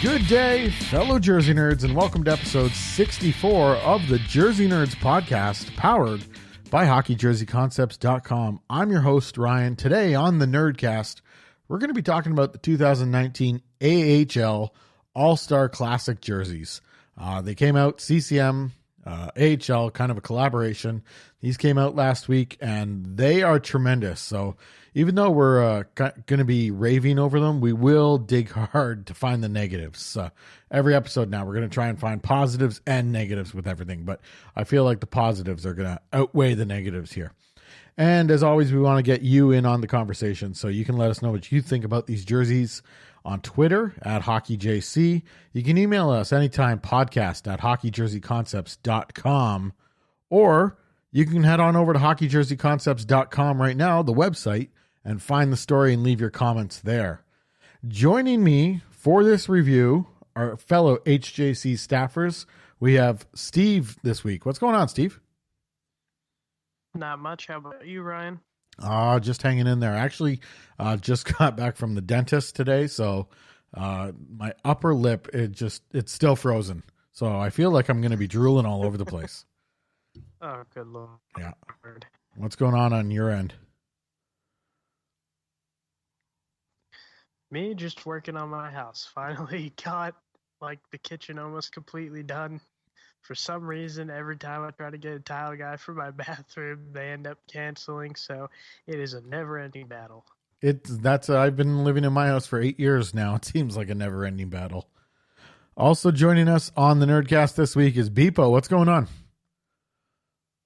Good day, fellow Jersey nerds, and welcome to episode 64 of the Jersey Nerds podcast, powered by HockeyJerseyConcepts.com. I'm your host, Ryan. Today on the Nerdcast, we're going to be talking about the 2019 AHL All-Star Classic jerseys. They came out, CCM, AHL, kind of a collaboration. These came out last week, and they are tremendous. So even though we're going to be raving over them, we will dig hard to find the negatives. Every episode now, we're going to try and find positives and negatives with everything, but I feel like the positives are going to outweigh the negatives here. And as always, we want to get you in on the conversation, so you can let us know what you think about these jerseys on Twitter at HockeyJC. You can email us anytime, podcast at HockeyJerseyConcepts.com, or you can head on over to HockeyJerseyConcepts.com right now, the website, and find the story and leave your comments there. Joining me for this review are fellow HJC staffers. We have Steve this week. What's going on, Steve? Not much. How about you, Ryan? Just hanging in there. Actually, just got back from the dentist today, so my upper lip, it's still frozen. So I feel like I'm going to be drooling all over the place. Oh, good Lord. Yeah. What's going on your end? Me just working on my house. Finally got the kitchen almost completely done. For some reason, every time I try to get a tile guy for my bathroom, they end up canceling. So it is a never-ending battle. I've been living in my house for 8 years now. It seems like a never-ending battle. Also joining us on the Nerdcast this week is Beepo. What's going on?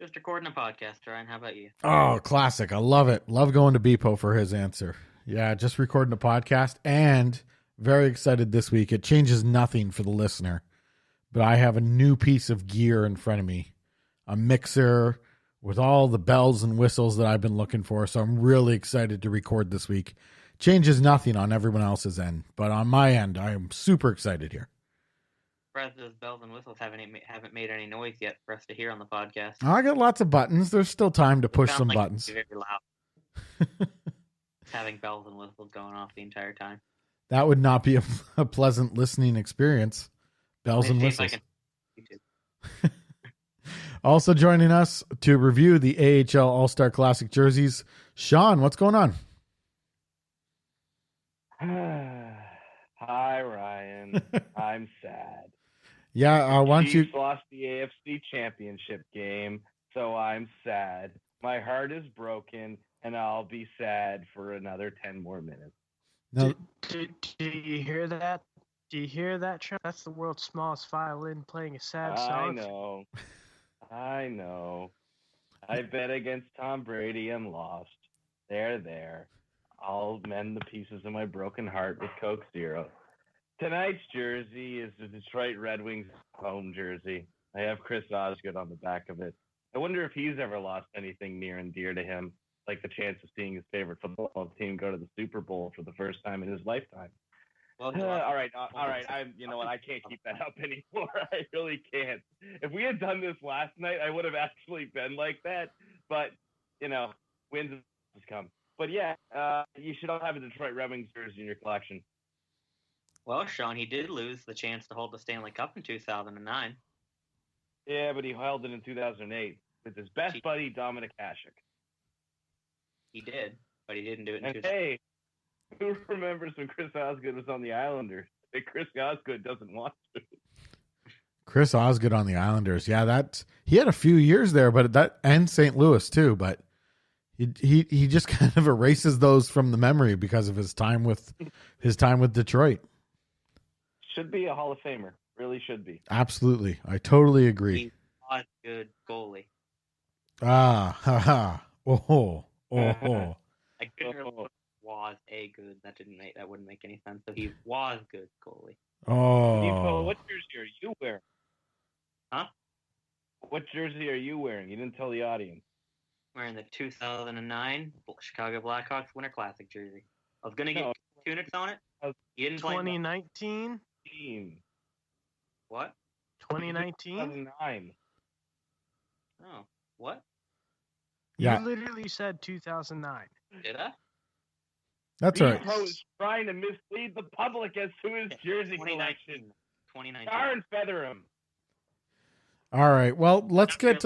Just recording a podcast, Ryan. How about you? Oh, classic. I love it. Love going to Beepo for his answer. Yeah, just recording a podcast, and very excited this week. It changes nothing for the listener, but I have a new piece of gear in front of me, a mixer with all the bells and whistles that I've been looking for. So I'm really excited to record this week. Changes nothing on everyone else's end, but on my end, I am super excited here. Brad, those bells and whistles haven't made any noise yet for us to hear on the podcast. I got lots of buttons. There's still time to push some buttons. Very loud. Having bells and whistles going off the entire time. That would not be a pleasant listening experience. Bells and whistles. Also joining us to review the AHL All-Star Classic jerseys, Shawn, what's going on? Hi, Ryan. I'm sad. Yeah, once you Chiefs lost the AFC Championship game, so I'm sad. My heart is broken, and I'll be sad for another 10 more minutes. No. Do you hear that? Do you hear that, Shawn? That's the world's smallest violin playing a sad song. I know. I bet against Tom Brady and lost. There. I'll mend the pieces of my broken heart with Coke Zero. Tonight's jersey is the Detroit Red Wings home jersey. I have Chris Osgood on the back of it. I wonder if he's ever lost anything near and dear to him, like the chance of seeing his favorite football team go to the Super Bowl for the first time in his lifetime. Well, all right. You know what? I can't keep that up anymore. I really can't. If we had done this last night, I would have actually been like that. But, wins has come. But yeah, you should all have a Detroit Red Wings jersey in your collection. Well, Shawn, he did lose the chance to hold the Stanley Cup in 2009. Yeah, but he held it in 2008 with his best buddy, Dominic Hasek. He did, but he didn't do it in 2008. Hey, who remembers when Chris Osgood was on the Islanders? Hey, Chris Osgood doesn't want to. Chris Osgood on the Islanders. Yeah, he had a few years there, and St. Louis too, but he just kind of erases those from the memory because of his time with Detroit. Should be a Hall of Famer. Really should be. Absolutely. I totally agree. He was a good goalie. Ha. Oh. I couldn't remember was a good. That wouldn't make any sense. So he was good goalie. Oh. What jersey are you wearing? Huh? What jersey are you wearing? You didn't tell the audience. Wearing the 2009 Chicago Blackhawks Winter Classic jersey. I was gonna get Tunics on it. You didn't play 2019. What? 2019. 2009. Oh, what? Yeah. You literally said 2009. Did I? That's right. Bepo is trying to mislead the public as to his jersey collection. 2019. Tar and feather him. All right. Well, let's get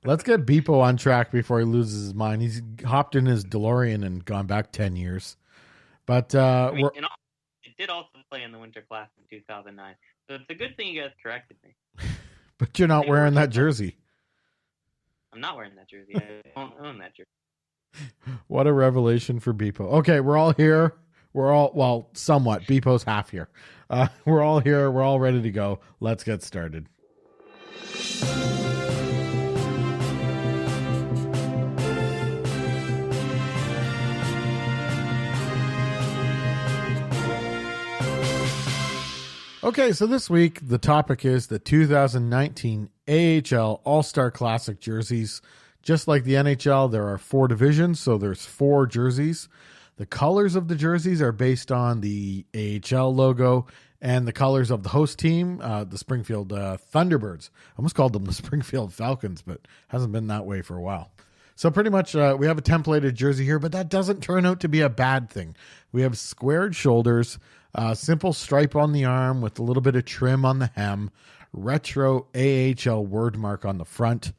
let's get Beepo on track before he loses his mind. He's hopped in his DeLorean and gone back 10 years. But it did also play in the Winter Classic in 2009. So it's a good thing you guys corrected me. But you're not wearing that jersey. I'm not wearing that jersey. I don't own that jersey. What a revelation for Beepo. Okay, we're all here. We're all, well, somewhat. Beepo's half here. We're all here. We're all ready to go. Let's get started. Okay, so this week the topic is the 2019 AHL All-Star Classic jerseys. Just like the NHL, there are 4 divisions, so there's 4 jerseys. The colors of the jerseys are based on the AHL logo and the colors of the host team, the Springfield Thunderbirds. I almost called them the Springfield Falcons, but hasn't been that way for a while. So pretty much we have a templated jersey here, but that doesn't turn out to be a bad thing. We have squared shoulders, simple stripe on the arm with a little bit of trim on the hem, retro AHL word mark on the front,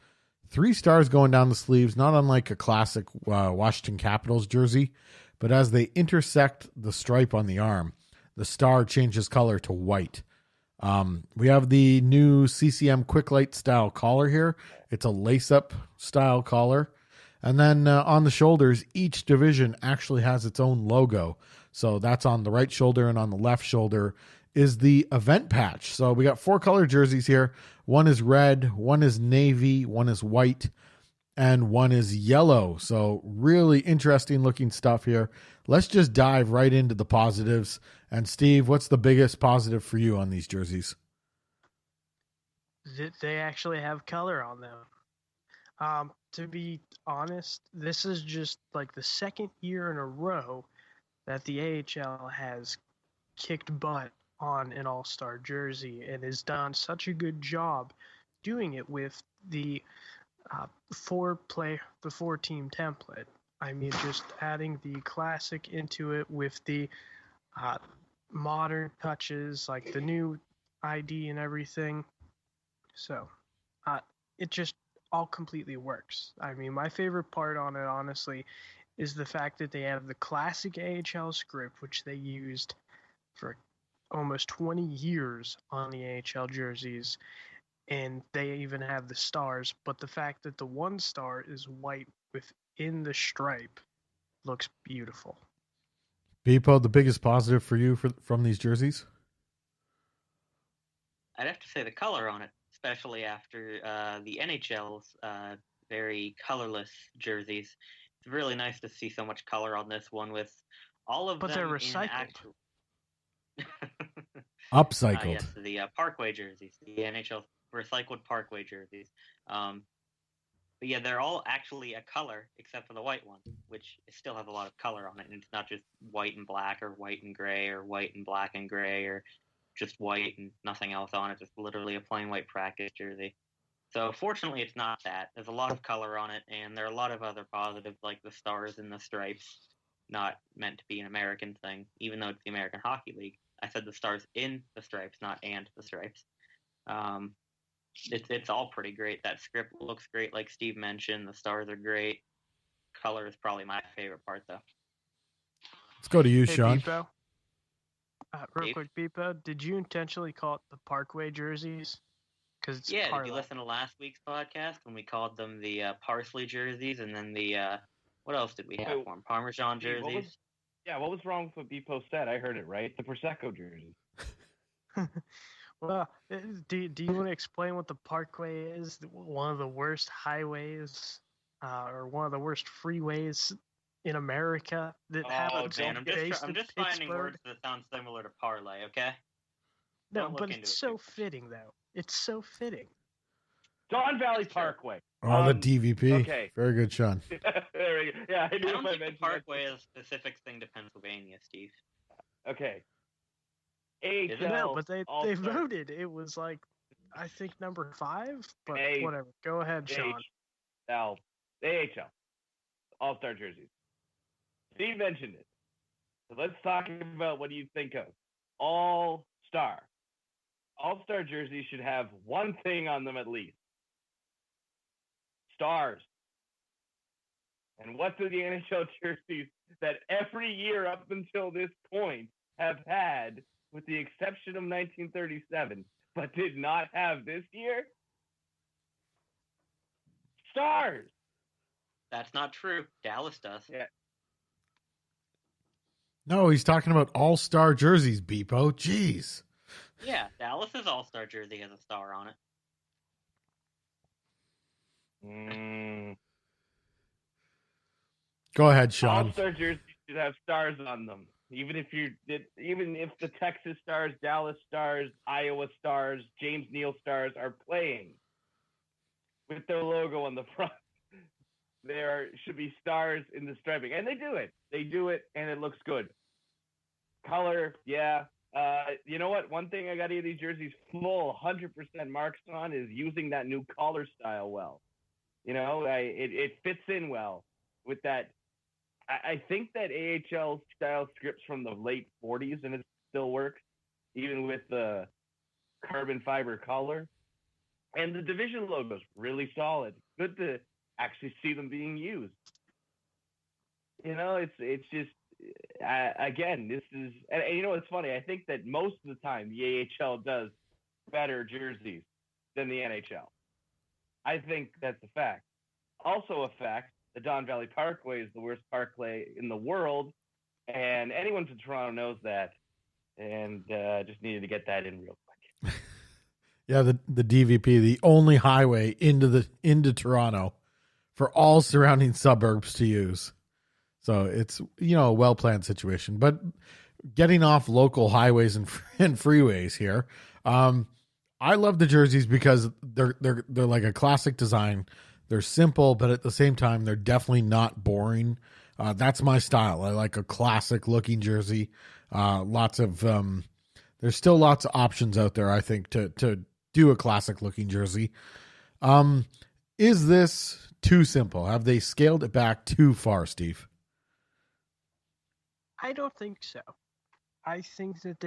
3 stars going down the sleeves, not unlike a classic Washington Capitals jersey, but as they intersect the stripe on the arm, the star changes color to white. We have the new CCM Quick Light style collar here. It's a lace-up style collar. And then on the shoulders, each division actually has its own logo. So that's on the right shoulder, and on the left shoulder is the event patch. So we got 4 color jerseys here. One is red, one is navy, one is white, and one is yellow. So really interesting looking stuff here. Let's just dive right into the positives. And Steve, what's the biggest positive for you on these jerseys? They actually have color on them. To be honest, this is just like the second year in a row that the AHL has kicked butt on an all-star jersey and has done such a good job doing it with the 4-team template. I mean, just adding the classic into it with the modern touches, like the new ID and everything. So it just all completely works. I mean, my favorite part on it, honestly, is the fact that they have the classic AHL script, which they used for almost 20 years on the AHL jerseys, and they even have the stars, but the fact that the 1 star is white within the stripe looks beautiful. Beepo, the biggest positive for you from these jerseys? I'd have to say the color on it, especially after the NHL's very colorless jerseys. It's really nice to see so much color on this one with all of But them they're recycled. Upcycled. Yes, the Parkway jerseys, the NHL recycled Parkway jerseys. But yeah, they're all actually a color except for the white one, which still has a lot of color on it. And it's not just white and black or white and gray or white and black and gray or just white and nothing else on it. Just literally a plain white practice jersey. So fortunately, it's not that. There's a lot of color on it, and there are a lot of other positives like the stars and the stripes. Not meant to be an American thing, even though it's the American Hockey League. I said the stars in the stripes, not and the stripes. It's all pretty great. That script looks great, like Steve mentioned. The stars are great. Color is probably my favorite part, though. Let's go to you, Hey, Shawn. Beepo. Real quick, Beepo, did you intentionally call it the Parkway jerseys? Because it's Yeah, parlay. did you listen to last week's podcast when we called them the parsley jerseys, and then the what else did we have for them? Parmesan jerseys. What was wrong with what Beepo said? I heard it right. The Prosecco jersey. Well, do you want to explain what the Parkway is? One of the worst highways, or one of the worst freeways in America that happens man, I'm just finding Pittsburgh. words that sound similar to parlay. Okay. No, but it's so fitting, though. It's so fitting. Don Valley Parkway. Oh, the DVP. Okay. Very good, Shawn. There we go. Yeah, I don't think the Parkway is a specific thing to Pennsylvania, Steve. Okay. No, but they voted. It was like, I think number 5, but whatever. Go ahead, Shawn. AHL All-Star jerseys. Steve mentioned it. So let's talk about what you think of All-Star. All-Star jerseys should have one thing on them at least. Stars. And what do the NHL jerseys that every year up until this point have had, with the exception of 1937, but did not have this year? Stars. That's not true. Dallas does. Yeah. No, he's talking about all-star jerseys, Beepo. Jeez. Yeah, Dallas's All-Star jersey has a star on it. Go ahead, Shawn. All-Star jerseys should have stars on them. Even if the Texas Stars, Dallas Stars, Iowa Stars, James Neal Stars are playing with their logo on the front, there should be stars in the striping, and they do it. They do it, and it looks good. Color, yeah. You know what? One thing I got to get these jerseys full 100% marks on is using that new collar style well. You know, it fits in well with that. I think that AHL style scripts from the late 40s, and it still works, even with the carbon fiber collar. And the division logo is really solid. Good to actually see them being used. You know, it's just again, this is, and you know, it's funny. I think that most of the time the AHL does better jerseys than the NHL. I think that's a fact. Also a fact, the Don Valley Parkway is the worst parkway in the world, and anyone from Toronto knows that. And just needed to get that in real quick. Yeah, the DVP, the only highway into Toronto for all surrounding suburbs to use. So it's, you know, a well-planned situation. But getting off local highways and freeways here, I love the jerseys because they're like a classic design. They're simple, but at the same time, they're definitely not boring. That's my style. I like a classic looking jersey. There's still lots of options out there, I think, to do a classic looking jersey. Is this too simple? Have they scaled it back too far, Steve? I don't think so. I think that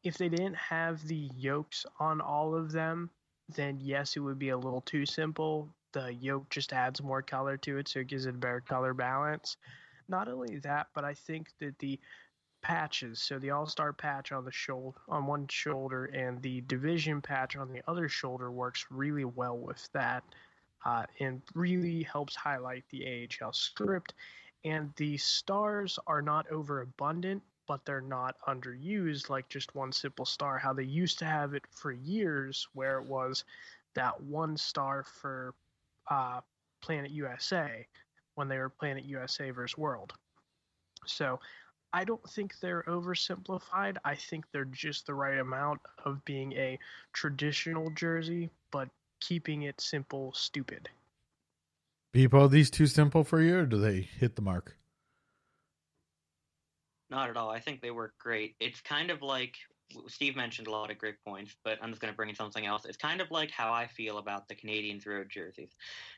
if they didn't have the yolks on all of them, then yes, it would be a little too simple. The yolk just adds more color to it, so it gives it a better color balance. Not only that, but I think that the patches, so the all-star patch on the shoulder, on one shoulder, and the division patch on the other shoulder works really well with that, and really helps highlight the AHL script. And the stars are not overabundant, but they're not underused like just one simple star, how they used to have it for years, where it was that one star for Planet USA when they were Planet USA versus World. So I don't think they're oversimplified. I think they're just the right amount of being a traditional jersey, but keeping it simple, stupid. Beepo, are these too simple for you, or do they hit the mark? Not at all. I think they work great. It's kind of like Steve mentioned a lot of great points, but I'm just going to bring in something else. It's kind of like how I feel about the Canadians road jerseys.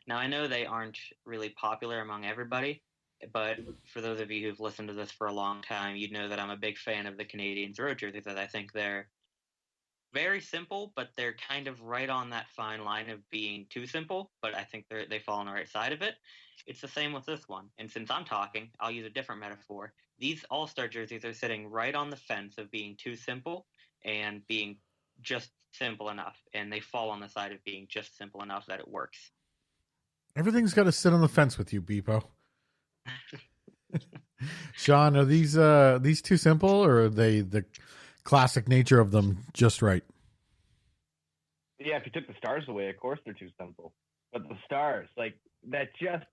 Now, I know they aren't really popular among everybody, but for those of you who've listened to this for a long time, you'd know that I'm a big fan of the Canadians road jerseys, as I think they're very simple, but they're kind of right on that fine line of being too simple, but I think they fall on the right side of it. It's the same with this one. And since I'm talking, I'll use a different metaphor. These all-star jerseys are sitting right on the fence of being too simple and being just simple enough, and they fall on the side of being just simple enough that it works. Everything's got to sit on the fence with you, Beepo. Shawn, are these too simple, or are they the classic nature of them just right? Yeah, if you took the stars away, of course they're too simple. But the stars, like, that just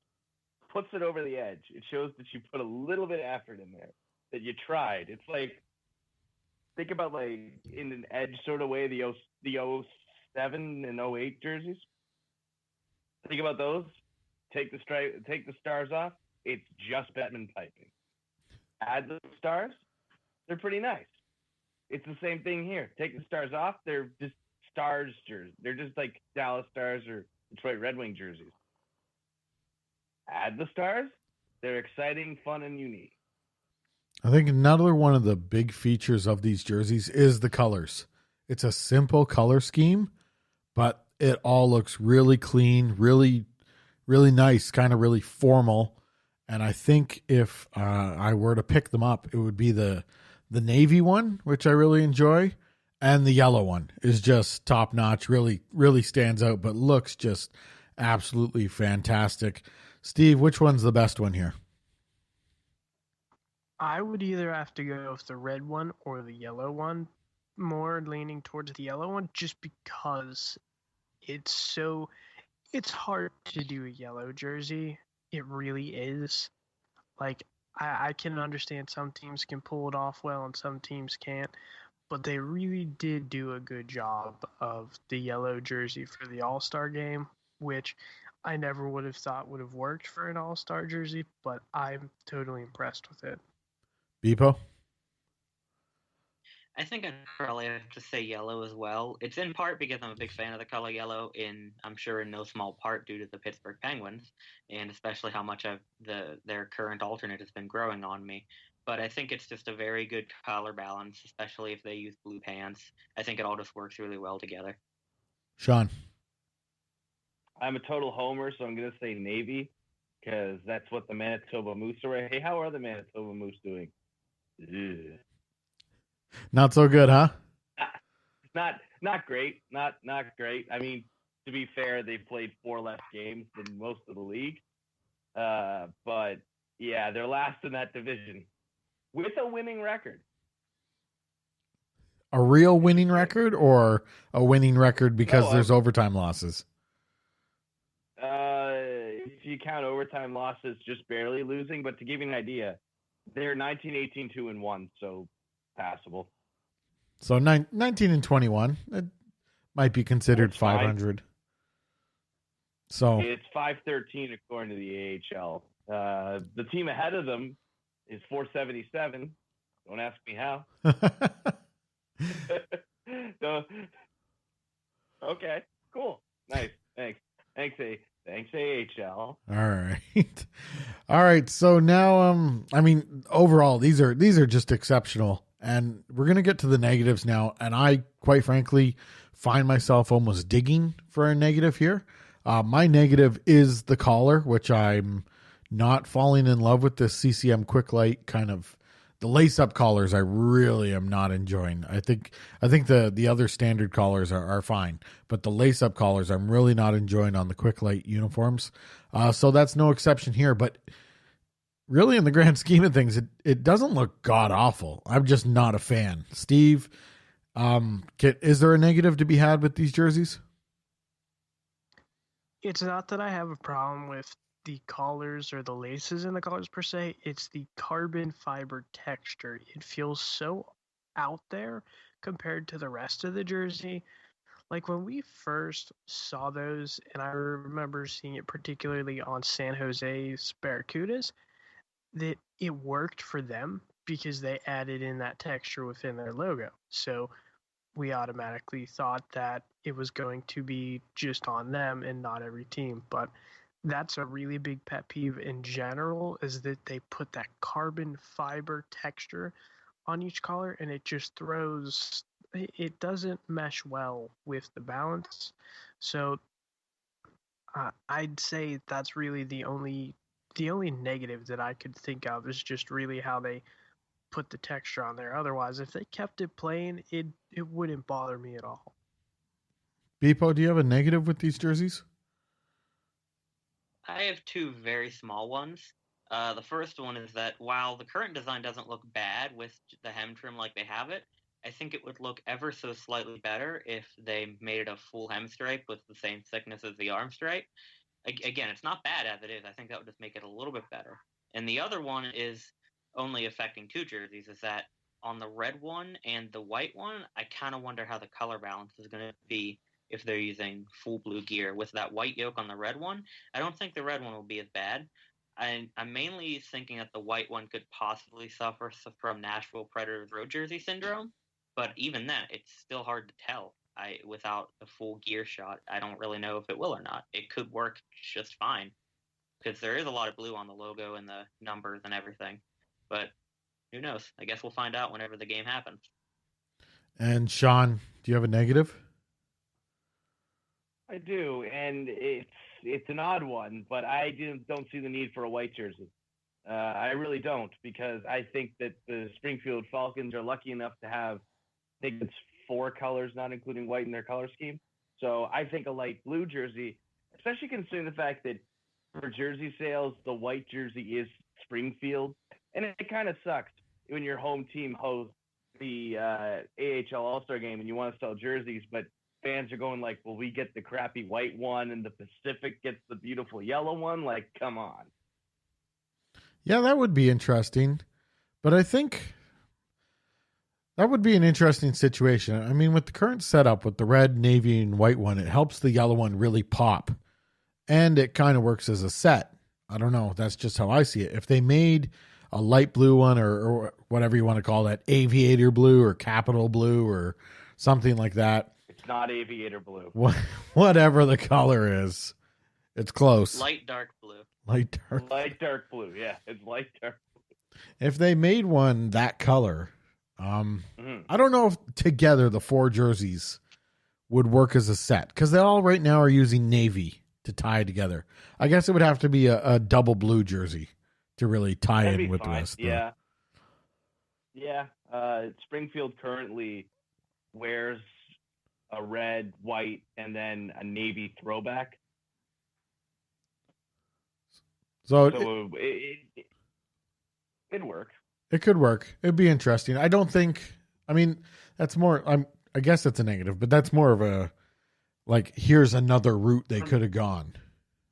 puts it over the edge. It shows that you put a little bit of effort in there, that you tried. It's like, think about, like, in an edge sort of way, the 07 and 08 jerseys. Think about those. Take the stars off. It's just Bettman piping. Add the stars. They're pretty nice. It's the same thing here. Take the stars off. They're just stars jerseys. They're just like Dallas Stars or Detroit Red Wing jerseys. Add the stars. They're exciting, fun, and unique. I think another one of the big features of these jerseys is the colors. It's a simple color scheme, but it all looks really clean, really nice, kind of really formal. And I think if I were to pick them up, it would be the navy one, which I really enjoy, and the yellow one is just top notch. Really stands out, but looks just absolutely fantastic. Steve, which one's the best one here? I would either have to go with the red one or the yellow one, more leaning towards the yellow one, just because it's hard to do a yellow jersey. It really is. Like, I can understand some teams can pull it off well and some teams can't, but they really did do a good job of the yellow jersey for the All-Star game, which I never would have thought would have worked for an All-Star jersey, but I'm totally impressed with it. Beepo? I think I'd probably have to say yellow as well. It's in part because I'm a big fan of the color yellow, I'm sure in no small part due to the Pittsburgh Penguins, and especially how much of their current alternate has been growing on me. But I think it's just a very good color balance, especially if they use blue pants. I think it all just works really well together. Shawn? I'm a total homer, so I'm going to say Navy because that's what the Manitoba Moose are. Hey, how are the Manitoba Moose doing? Ugh. Not so good, huh? Not great. Not great. I mean, to be fair, they've played 4 less games than most of the league. But yeah, they're last in that division with a winning record. A real winning record or a winning record because there's overtime losses? If you count overtime losses, just barely losing. But to give you an idea, they're 19-18, 2-1, so passable. So 19 and 21, it might be considered 500. So it's 513 according to the AHL. The team ahead of them is 477. Don't ask me how. So, okay, cool, nice, thanks AHL. All right. So now, I mean, overall, these are just exceptional, and we're gonna get to the negatives now. And I, quite frankly, find myself almost digging for a negative here. My negative is the collar, which I'm not falling in love with. This CCM Quick Light kind of the lace up collars. I really am not enjoying. I think the other standard collars are fine, but the lace up collars I'm really not enjoying on the Quick Light uniforms. So that's no exception here. But really, in the grand scheme of things, it doesn't look god awful. I'm just not a fan. Steve, is there a negative to be had with these jerseys? It's not that I have a problem with the collars or the laces in the collars per se. It's the carbon fiber texture. It feels so out there compared to the rest of the jersey. Like when we first saw those, and I remember seeing it particularly on San Jose's Barracudas, that it worked for them because they added in that texture within their logo. So we automatically thought that it was going to be just on them and not every team. But that's a really big pet peeve in general, is that they put that carbon fiber texture on each collar and it just throws, it doesn't mesh well with the balance. So I'd say that's really the only negative that I could think of is just really how they put the texture on there. Otherwise, if they kept it plain, it wouldn't bother me at all. Beepo, do you have a negative with these jerseys? I have two very small ones. The first one is that while the current design doesn't look bad with the hem trim like they have it, I think it would look ever so slightly better if they made it a full hem stripe with the same thickness as the arm stripe. Again, it's not bad as it is. I think that would just make it a little bit better. And the other one is only affecting two jerseys, is that on the red one and the white one, I kind of wonder how the color balance is going to be if they're using full blue gear. With that white yoke on the red one, I don't think the red one will be as bad. I'm mainly thinking that the white one could possibly suffer from Nashville Predators road jersey syndrome, but even then, it's still hard to tell. Without a full gear shot, I don't really know if it will or not. It could work just fine. because there is a lot of blue on the logo and the numbers and everything. But who knows? I guess we'll find out whenever the game happens. And Shawn, do you have a negative? I do, and it's an odd one, but I don't see the need for a white jersey. I really don't, because I think that the Springfield Falcons are lucky enough to have, I think it's 4 colors, not including white in their color scheme. So I think a light blue jersey, especially considering the fact that for jersey sales, the white jersey is Springfield, and it kind of sucks when your home team hosts the AHL All-Star game and you want to sell jerseys, but fans are going like, well, we get the crappy white one and the Pacific gets the beautiful yellow one. Like, come on. Yeah, that would be interesting. But I think that would be an interesting situation. I mean, with the current setup with the red, navy, and white one, it helps the yellow one really pop. And it kind of works as a set. I don't know. That's just how I see it. If they made a light blue one or whatever you want to call that, aviator blue or capital blue or something like that. It's not aviator blue. Whatever the color is. It's close. Light dark blue. Light dark. Light dark blue. Yeah, it's light dark. If they made one that color, I don't know if together the 4 jerseys would work as a set, because they all right now are using navy to tie together. I guess it would have to be a double blue jersey to really tie That'd in be with fine. the rest. Yeah. Yeah. Springfield currently wears a red, white, and then a navy throwback. So it'd work. It could work. It'd be interesting. I don't think. I mean, that's more. I guess it's a negative, but that's more of a like. Here's another route they could have gone.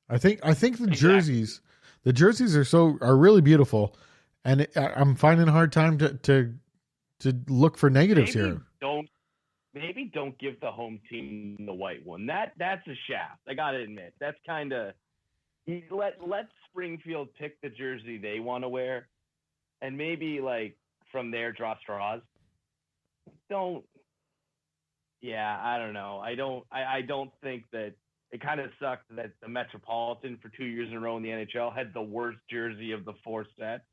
I think the jerseys, are really beautiful, and I'm finding a hard time to look for negatives here. Maybe don't give the home team the white one. That's a shaft. I gotta admit, that's kind of let Springfield pick the jersey they want to wear, and maybe like from there draw straws. I don't know. I don't think that it kind of sucked that the Metropolitan for 2 years in a row in the NHL had the worst jersey of the 4 sets.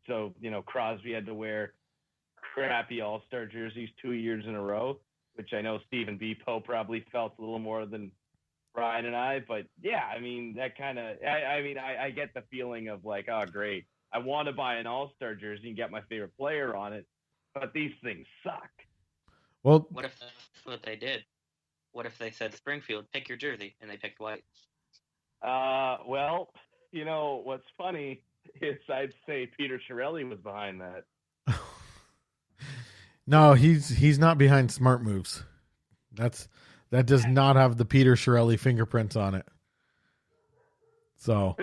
So, Crosby had to wear crappy All-Star jerseys 2 years in a row, which I know Stephen B. Poe probably felt a little more than Ryan and I. But yeah, I mean, that kind of, I get the feeling of like, oh, great. I want to buy an All-Star jersey and get my favorite player on it, but these things suck. Well, what if that's what they did? What if they said, Springfield, pick your jersey, and they picked white? Well, what's funny is I'd say Peter Chiarelli was behind that. No, he's not behind smart moves. That does not have the Peter Chiarelli fingerprints on it. So,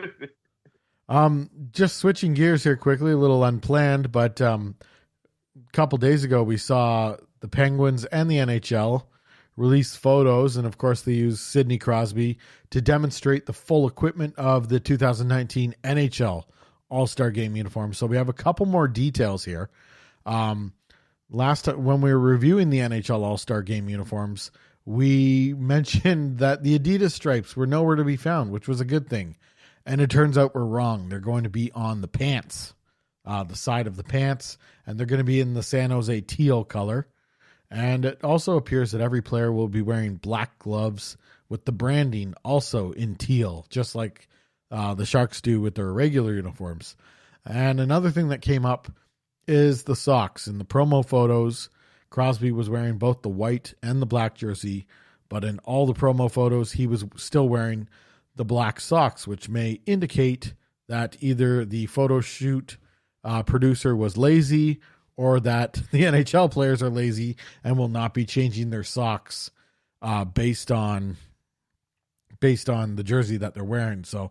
just switching gears here quickly, a little unplanned, but a couple days ago we saw the Penguins and the NHL release photos, and of course they used Sidney Crosby to demonstrate the full equipment of the 2019 NHL All-Star Game uniform. So we have a couple more details here. Last time when we were reviewing the NHL All-Star Game uniforms, we mentioned that the Adidas stripes were nowhere to be found, which was a good thing. And it turns out we're wrong. They're going to be on the pants, the side of the pants, and they're going to be in the San Jose teal color. And it also appears that every player will be wearing black gloves with the branding also in teal, just like the Sharks do with their regular uniforms. And another thing that came up is the socks. In the promo photos, Crosby was wearing both the white and the black jersey, but in all the promo photos, he was still wearing the black socks, which may indicate that either the photo shoot producer was lazy or that the NHL players are lazy and will not be changing their socks based on the jersey that they're wearing. So,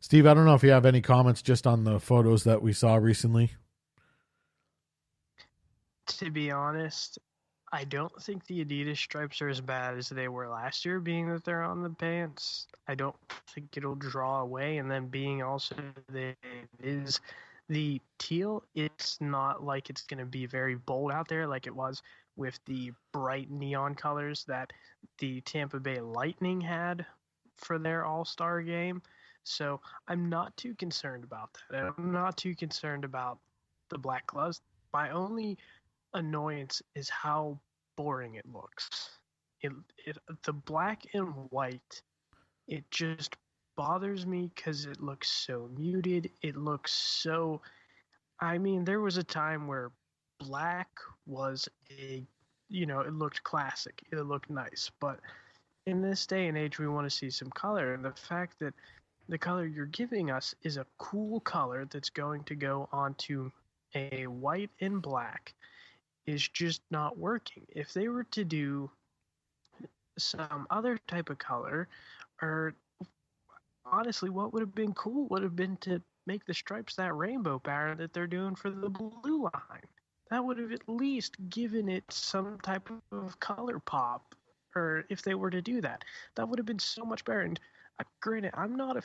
Steve, I don't know if you have any comments just on the photos that we saw recently. To be honest, I don't think the Adidas stripes are as bad as they were last year, being that they're on the pants. I don't think it'll draw away, and then being also that it is the teal, it's not like it's going to be very bold out there like it was with the bright neon colors that the Tampa Bay Lightning had for their All-Star game. So I'm not too concerned about that. And I'm not too concerned about the black gloves. My only annoyance is how boring it looks. It, the black and white, it just bothers me because it looks so muted. It looks so. I mean, there was a time where black was it looked classic. It looked nice. But in this day and age, we want to see some color. And the fact that the color you're giving us is a cool color that's going to go onto a white and black is just not working. If they were to do some other type of color, or honestly, what would have been cool would have been to make the stripes that rainbow pattern that they're doing for the blue line. That would have at least given it some type of color pop. Or if they were to do that, that would have been so much better. And granted, I'm not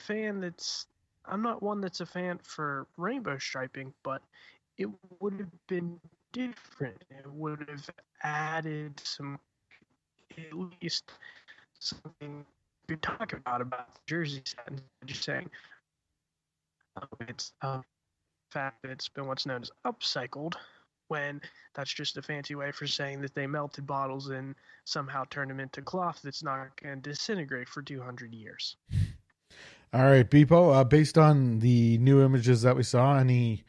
one that's a fan for rainbow striping, but it would have been different. It would have added some, at least something to talk about the jersey set, and just saying it's a fact that it's been what's known as upcycled, when that's just a fancy way for saying that they melted bottles and somehow turned them into cloth that's not going to disintegrate for 200 years. All right, Beepo, based on the new images that we saw, any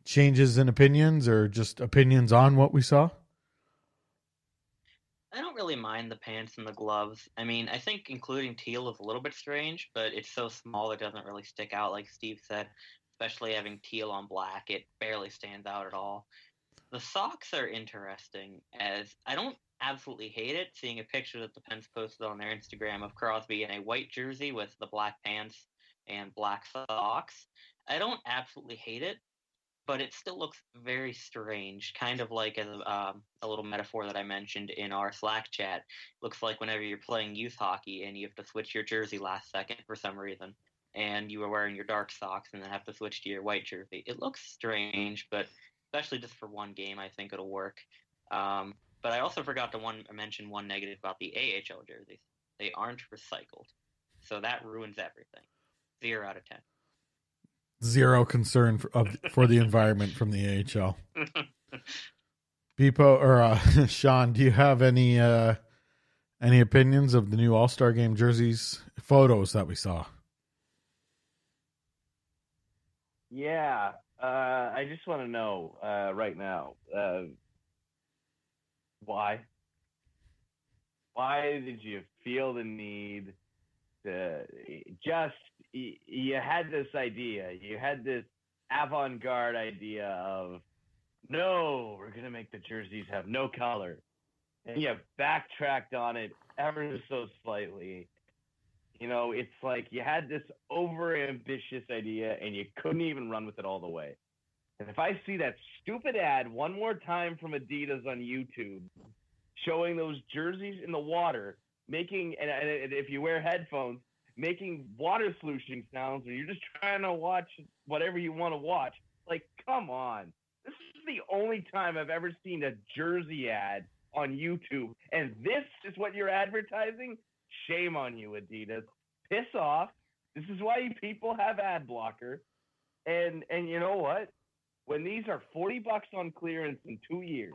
changes in opinions or just opinions on what we saw? I don't really mind the pants and the gloves. I mean, I think including teal is a little bit strange, but it's so small it doesn't really stick out, like Steve said. Especially having teal on black, it barely stands out at all. The socks are interesting, as I don't absolutely hate it, seeing a picture that the Pens posted on their Instagram of Crosby in a white jersey with the black pants and black socks. I don't absolutely hate it, but it still looks very strange, kind of like a little metaphor that I mentioned in our Slack chat. Looks like whenever you're playing youth hockey and you have to switch your jersey last second for some reason, and you are wearing your dark socks and then have to switch to your white jersey. It looks strange, but especially just for one game, I think it'll work. But I also forgot to mention one negative about the AHL jerseys. They aren't recycled, so that ruins everything. 0 out of 10. Zero concern for the environment from the AHL. Beepo or Shawn, do you have any opinions of the new All-Star Game jerseys photos that we saw? Yeah, I just want to know right now why? Why did you feel the need to you had this idea, you had this avant-garde idea of, no, we're going to make the jerseys have no color. And you backtracked on it ever so slightly. You know, it's like you had this over-ambitious idea and you couldn't even run with it all the way. And if I see that stupid ad one more time from Adidas on YouTube showing those jerseys in the water, making, and if you wear headphones, making water slushing sounds when you're just trying to watch whatever you want to watch, like, come on. This is the only time I've ever seen a jersey ad on YouTube, and this is what you're advertising? Shame on you, Adidas. Piss off. This is why people have ad blocker. And you know what? When these are $40 on clearance in 2 years,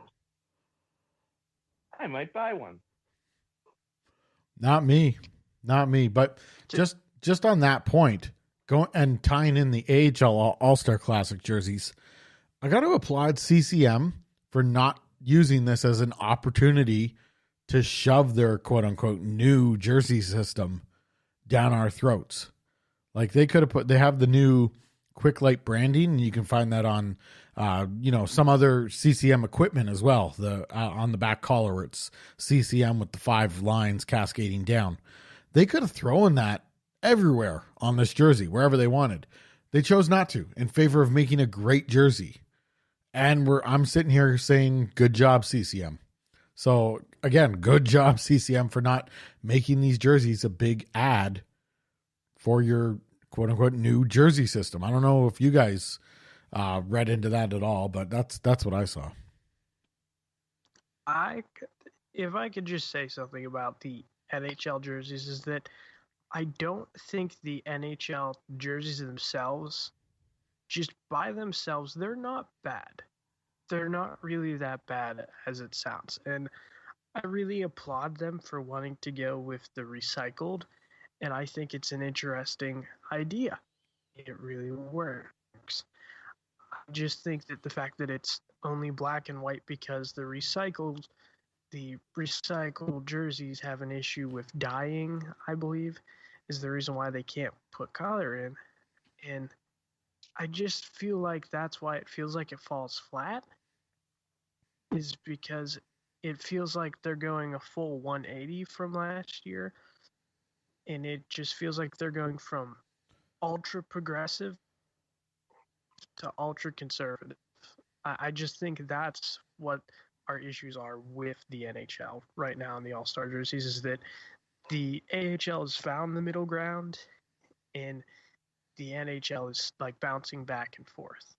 I might buy one. Not me. But just on that point, going and tying in the AHL All-Star Classic jerseys, I got to applaud CCM for not using this as an opportunity to shove their quote-unquote new jersey system down our throats. Like they could have they have the new Quick Light branding, and you can find that on, some other CCM equipment as well. On the back collar, where it's CCM with the 5 lines cascading down. They could have thrown that everywhere on this jersey, wherever they wanted. They chose not to, in favor of making a great jersey. And I'm sitting here saying, good job, CCM. So again, good job, CCM, for not making these jerseys a big ad for your quote unquote new jersey system. I don't know if you guys read into that at all, but that's what I saw. If I could just say something about the NHL jerseys, is that I don't think the NHL jerseys themselves, just by themselves, they're not bad. They're not really that bad as it sounds. And I really applaud them for wanting to go with the recycled. And I think it's an interesting idea. It really works. I just think that the fact that it's only black and white because the recycled jerseys have an issue with dyeing, I believe, is the reason why they can't put color in. And I just feel like that's why it feels like it falls flat, is because it feels like they're going a full 180 from last year. And it just feels like they're going from ultra progressive to ultra conservative. I just think that's what our issues are with the NHL right now in the All Star jerseys, is that the AHL has found the middle ground and the NHL is like bouncing back and forth.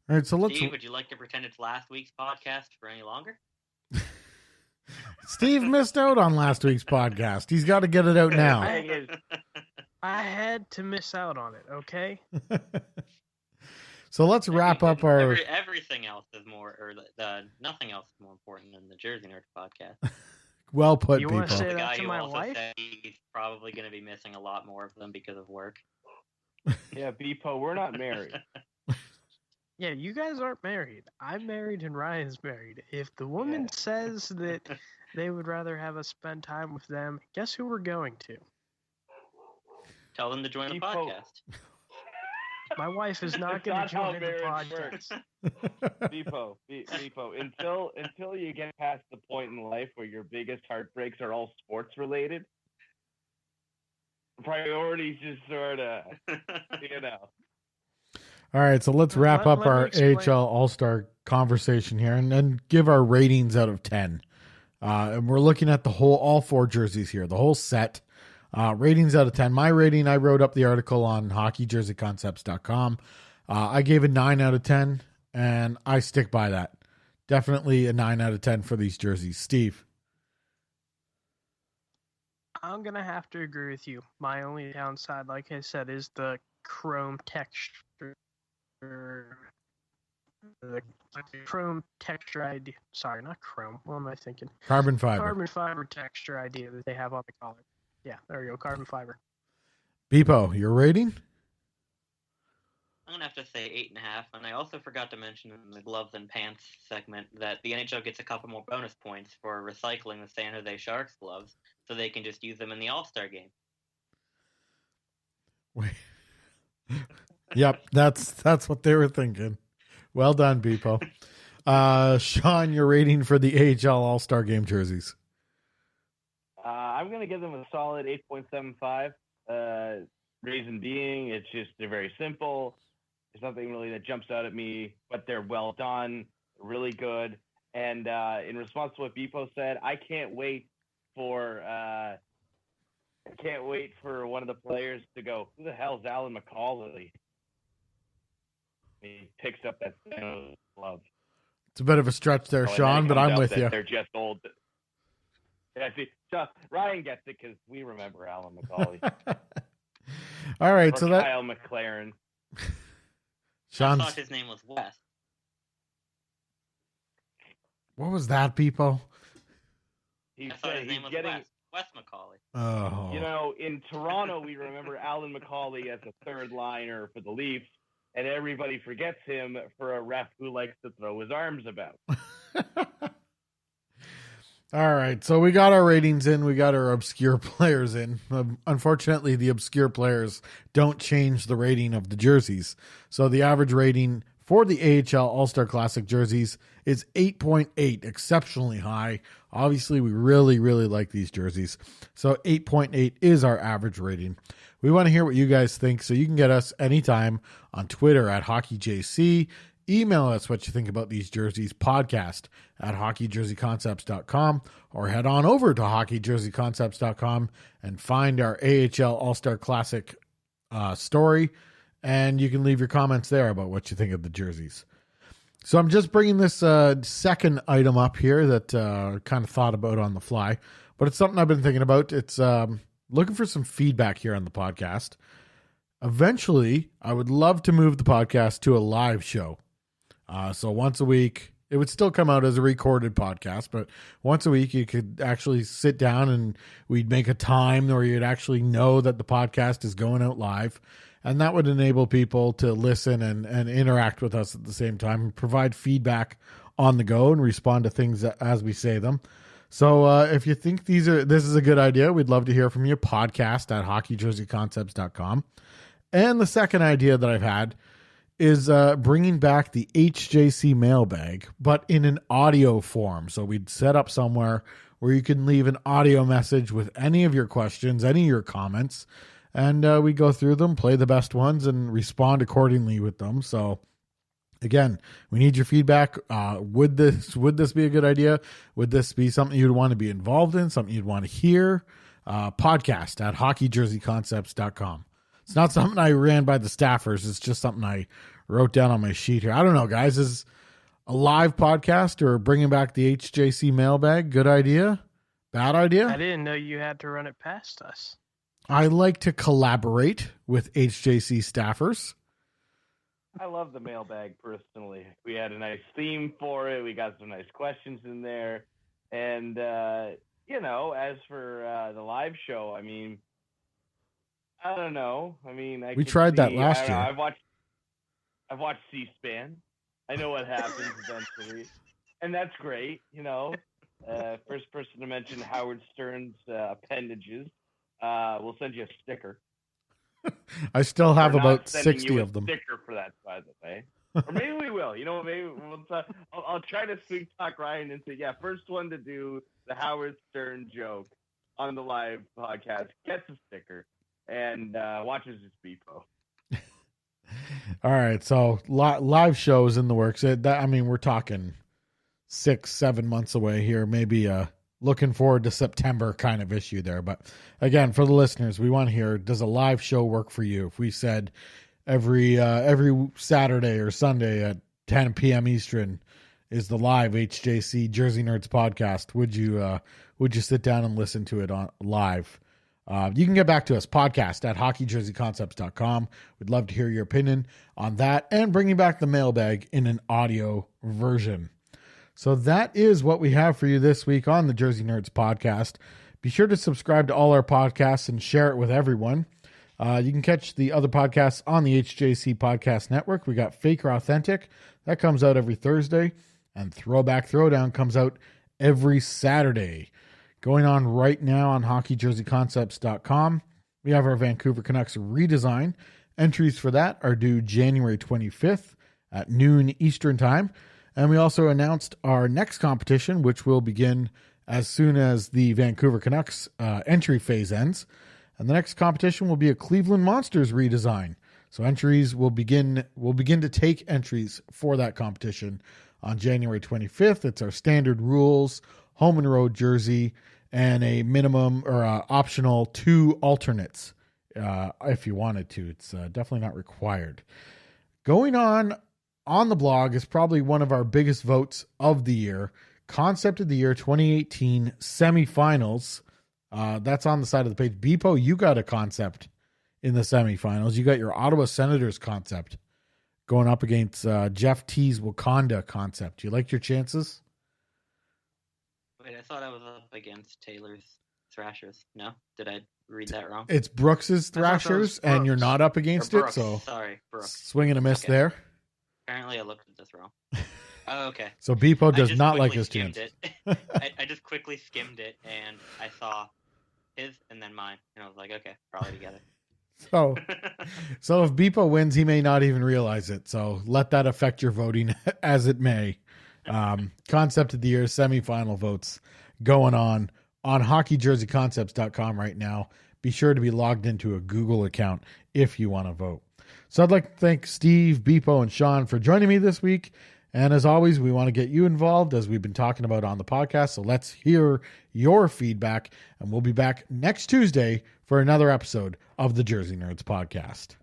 All right, so let's. Steve, would you like to pretend it's last week's podcast for any longer? Steve missed out on last week's podcast. He's got to get it out now. I had to miss out on it, okay? So let's wrap up our. Everything else is more, or nothing else is more important than the Jersey Nerds podcast. Well put, You people. want to say The that guy to who my also wife? said he's probably going to be missing a lot more of them because of work. Yeah, Beepo, we're not married. Yeah, you guys aren't married. I'm married and Ryan's married. If the woman says that they would rather have us spend time with them, guess who we're going to? Tell them to join the People- podcast. My wife is not That's going to not how join the marriage podcast. Beepo, until you get past the point in life where your biggest heartbreaks are all sports related, priorities just sort of, All right, so let's wrap up Let me our explain. AHL All-Star conversation here and give our ratings out of 10. And we're looking at all four jerseys here, the whole set. Ratings out of 10. My rating, I wrote up the article on hockeyjerseyconcepts.com. I gave it 9 out of 10, and I stick by that. Definitely a 9 out of 10 for these jerseys. Steve? I'm going to have to agree with you. My only downside, like I said, is the chrome texture. The chrome texture idea. Sorry, not chrome. What am I thinking? Carbon fiber. Carbon fiber texture idea that they have on the collar. Yeah, there you go. Carbon fiber. Beepo, your rating? I'm going to have to say 8.5. And I also forgot to mention in the gloves and pants segment that the NHL gets a couple more bonus points for recycling the San Jose Sharks gloves so they can just use them in the All-Star game. Wait. Yep, that's what they were thinking. Well done, Beepo. Shawn, your rating for the AHL All-Star Game jerseys? I'm going to give them a solid 8.75. Reason being, they're very simple. There's nothing really that jumps out at me, but they're well done, really good. And in response to what Beepo said, I can't wait for one of the players to go, who the hell is Alan McCauley? He picks up that glove. It's a bit of a stretch there, Shawn, but I'm with you. They're just old. Yeah, see, so Ryan gets it because we remember Alan McCauley. All right, or so that Kyle McLaren. I Shawn's. thought his name was Wes. What was that, Beepo? He's, I thought his name was getting, Wes McCauley. Oh, in Toronto, we remember Alan McCauley as a third liner for the Leafs, and everybody forgets him for a ref who likes to throw his arms about. All right, so we got our ratings in. We got our obscure players in. Unfortunately, the obscure players don't change the rating of the jerseys. So the average rating for the AHL All-Star Classic jerseys is 8.8, exceptionally high. Obviously, we really, really like these jerseys. So 8.8 is our average rating. We want to hear what you guys think, so you can get us anytime on Twitter at HockeyJC. Email us what you think about these jerseys, podcast at hockeyjerseyconcepts.com, or head on over to hockeyjerseyconcepts.com and find our AHL All-Star Classic story, and you can leave your comments there about what you think of the jerseys. So I'm just bringing this second item up here that kind of thought about on the fly, but it's something I've been thinking about. It's looking for some feedback here on the podcast. Eventually, I would love to move the podcast to a live show. So once a week, it would still come out as a recorded podcast, but once a week you could actually sit down and we'd make a time where you'd actually know that the podcast is going out live. And that would enable people to listen and interact with us at the same time and provide feedback on the go and respond to things as we say them. So if you think this is a good idea, we'd love to hear from you. Podcast at hockeyjerseyconcepts.com. And the second idea that I've had is bringing back the HJC mailbag, but in an audio form. So we'd set up somewhere where you can leave an audio message with any of your questions, any of your comments, and we go through them, play the best ones, and respond accordingly with them. So again, we need your feedback. Would this be a good idea? Would this be something you'd want to be involved in, something you'd want to hear? Podcast at hockeyjerseyconcepts.com. It's not something I ran by the staffers. It's just something I wrote down on my sheet here. I don't know, guys. Is a live podcast or bringing back the HJC mailbag good idea? Bad idea? I didn't know you had to run it past us. I like to collaborate with HJC staffers. I love the mailbag personally. We had a nice theme for it. We got some nice questions in there. And, as for the live show, I mean, I don't know. I mean, we tried that last year. I've watched C-SPAN. I know what happens eventually. And that's great, First person to mention Howard Stern's appendages. We'll send you a sticker. I still have We're about not sending 60 you a of them. Sticker for that, by the way. Or maybe we will. Maybe I'll try to sweet talk Ryan into first one to do the Howard Stern joke on the live podcast gets a sticker and watches his Beepo. All right, so live shows in the works. We're talking 6-7 months away here. Maybe looking forward to September kind of issue there. But again, for the listeners, we want to hear: does a live show work for you? If we said every Saturday or Sunday at 10 p.m. Eastern is the live HJC Jersey Nerds podcast, would you sit down and listen to it on live? You can get back to us, podcast at hockeyjerseyconcepts.com. We'd love to hear your opinion on that and bringing back the mailbag in an audio version. So that is what we have for you this week on the Jersey Nerds podcast. Be sure to subscribe to all our podcasts and share it with everyone. You can catch the other podcasts on the HJC Podcast Network. We got Fake or Authentic. That comes out every Thursday. And Throwback Throwdown comes out every Saturday. Going on right now on hockeyjerseyconcepts.com. We have our Vancouver Canucks redesign. Entries for that are due January 25th at noon Eastern Time. And we also announced our next competition, which will begin as soon as the Vancouver Canucks entry phase ends. And the next competition will be a Cleveland Monsters redesign. So entries will begin to take entries for that competition on January 25th. It's our standard rules, home and road jersey, and a minimum or optional 2 alternates if you wanted to. It's definitely not required. Going on the blog is probably one of our biggest votes of the year. Concept of the Year 2018 semifinals. That's on the side of the page. Beepo, you got a concept in the semifinals. You got your Ottawa Senators concept going up against Jeff T's Wakanda concept. You like your chances? Wait, I thought I was up against Taylor's Thrashers. No? Did I read that wrong? It's Brooks's Thrashers, and you're not up against it, so sorry, Brooks. Swing and a miss there. Apparently I looked at this wrong. Oh, okay. So Beepo does not like his chances. I just quickly skimmed it, and I saw his and then mine, and I was like, okay, probably together. So if Beepo wins, he may not even realize it. So let that affect your voting as it may. Concept of the Year semifinal votes going on hockeyjerseyconcepts.com right now. Be sure to be logged into a Google account if you want to vote. So I'd like to thank Steve, Beepo, and Shawn for joining me this week. And as always, we want to get you involved as we've been talking about on the podcast. So let's hear your feedback. And we'll be back next Tuesday for another episode of the Jersey Nerds podcast.